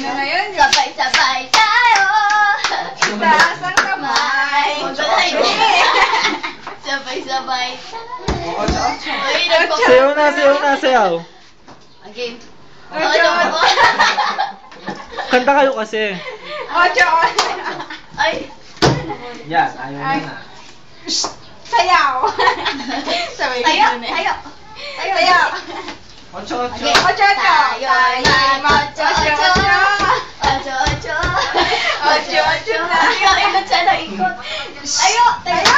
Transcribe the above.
Ano na yun? Sabay-sabay tayo. Taas ang kamay. Sabay-sabay tayo. Sayaw na, sayaw na, sayaw. Game. Ocho. Kanta kayo kasi. Ocho. Ay. Yan, ayaw na. Sayaw. Sabay Tayo. ganun eh. Tayo. Tayo. Ocho, ocho. Okay. Ocho, ocho. Tayo ay mag-ocho-ocho. Ocho, ocho. Ocho-ocho. Ocho-ocho. Ayo, ikot siya na ikot. Ayo, tayo.